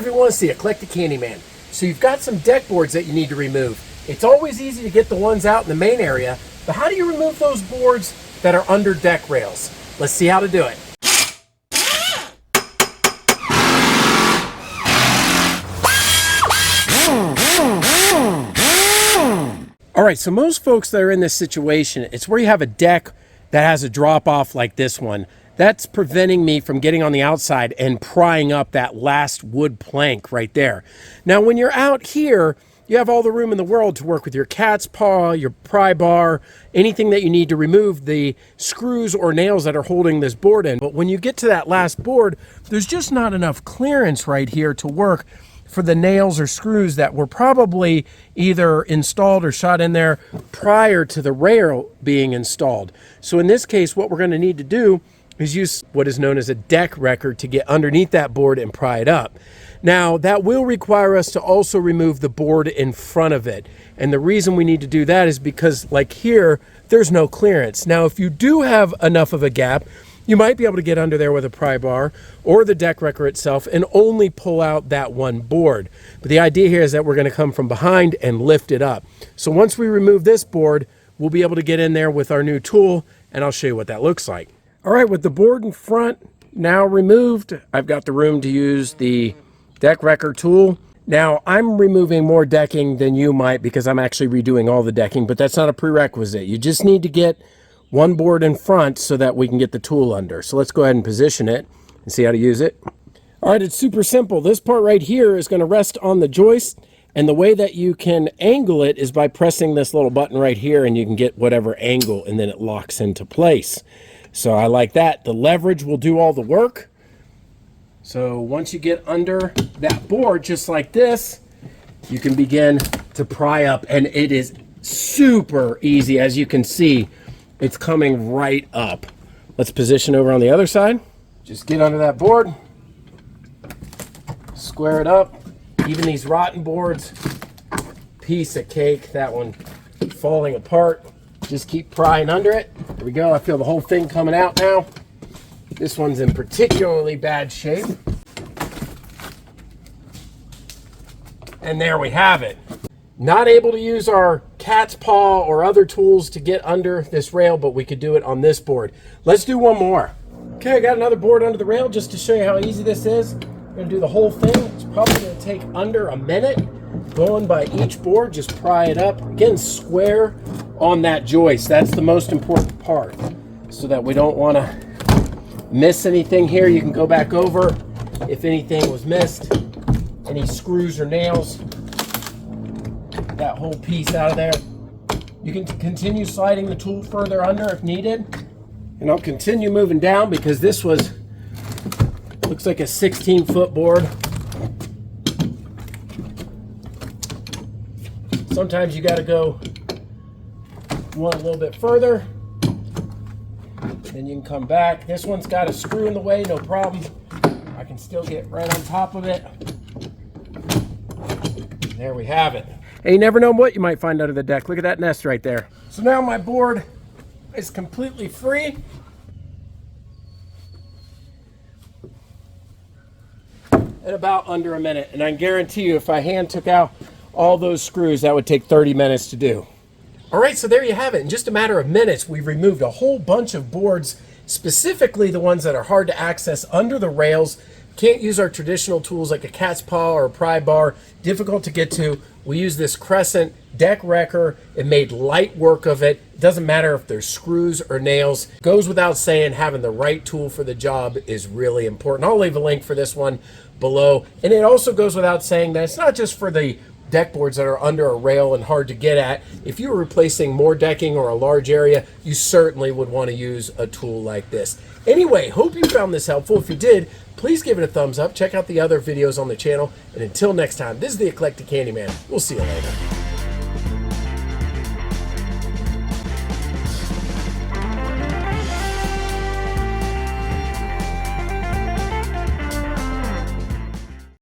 everyone, it's the Eclectic Handyman. So you've got some deck boards that you need to remove. It's always easy to get the ones out in the main area, but how do you remove those boards that are under deck rails? Let's see how to do it. All right, so most folks that are in this situation, it's where you have a deck that has a drop off like this one. That's preventing me from getting on the outside and prying up that last wood plank right there. Now, when you're out here, you have all the room in the world to work with your cat's paw, your pry bar, anything that you need to remove the screws or nails that are holding this board in. But when you get to that last board, there's just not enough clearance right here to work for the nails or screws that were probably either installed or shot in there prior to the rail being installed. So in this case, what we're going to need to do is use what is known as a deck wrecker to get underneath that board and pry it up. Now, that will require us to also remove the board in front of it. And the reason we need to do that is because, like here, there's no clearance. Now, if you do have enough of a gap, you might be able to get under there with a pry bar or the deck wrecker itself and only pull out that one board. But the idea here is that we're going to come from behind and lift it up. So once we remove this board, we'll be able to get in there with our new tool, and I'll show you what that looks like. All right, with the board in front now removed, I've got the room to use the deck wrecker tool. Now, I'm removing more decking than you might because I'm actually redoing all the decking, but that's not a prerequisite. You just need to get one board in front so that we can get the tool under. So let's go ahead and position it and see how to use it. All right, it's super simple. This part right here is going to rest on the joist, and the way that you can angle it is by pressing this little button right here, and you can get whatever angle, and then it locks into place. So I like that. The leverage will do all the work. So once you get under that board, just like this, you can begin to pry up, and it is super easy. As you can see, it's coming right up. Let's position over on the other side. Just get under that board, square it up. Even these rotten boards, piece of cake. That one falling apart. Just keep prying under it. There we go. I feel the whole thing coming out now. This one's in particularly bad shape. And there we have it. Not able to use our cat's paw or other tools to get under this rail, but we could do it on this board. Let's do one more. Okay, I got another board under the rail just to show you how easy this is. I'm gonna do the whole thing. It's probably gonna take under a minute. Going by each board, just pry it up. Again, square on that joist. That's the most important part, so that we don't wanna miss anything here. You can go back over if anything was missed, any screws or nails, that whole piece out of there. You can continue sliding the tool further under if needed. And I'll continue moving down because this looks like a 16-foot board. Sometimes you gotta go one a little bit further. Then you can come back. This one's got a screw in the way, no problem. I can still get right on top of it. There we have it. Hey, you never know what you might find under the deck. Look at that nest right there. So now my board is completely free. In about under a minute. And I guarantee you, if I hand took out all those screws, that would take 30 minutes to do. All right, so there you have it. In just a matter of minutes, we've removed a whole bunch of boards, specifically the ones that are hard to access under the rails. Can't use our traditional tools like a cat's paw or a pry bar, difficult to get to. We use this Crescent deck wrecker. It made light work of it. It doesn't matter if there's screws or nails. Goes without saying, having the right tool for the job is really important. I'll leave a link for this one below. And it also goes without saying that it's not just for the deck boards that are under a rail and hard to get at. If you were replacing more decking or a large area, you certainly would want to use a tool like this. Anyway, hope you found this helpful. If you did, please give it a thumbs up. Check out the other videos on the channel. And until next time, this is the Eclectic Handyman. We'll see you later.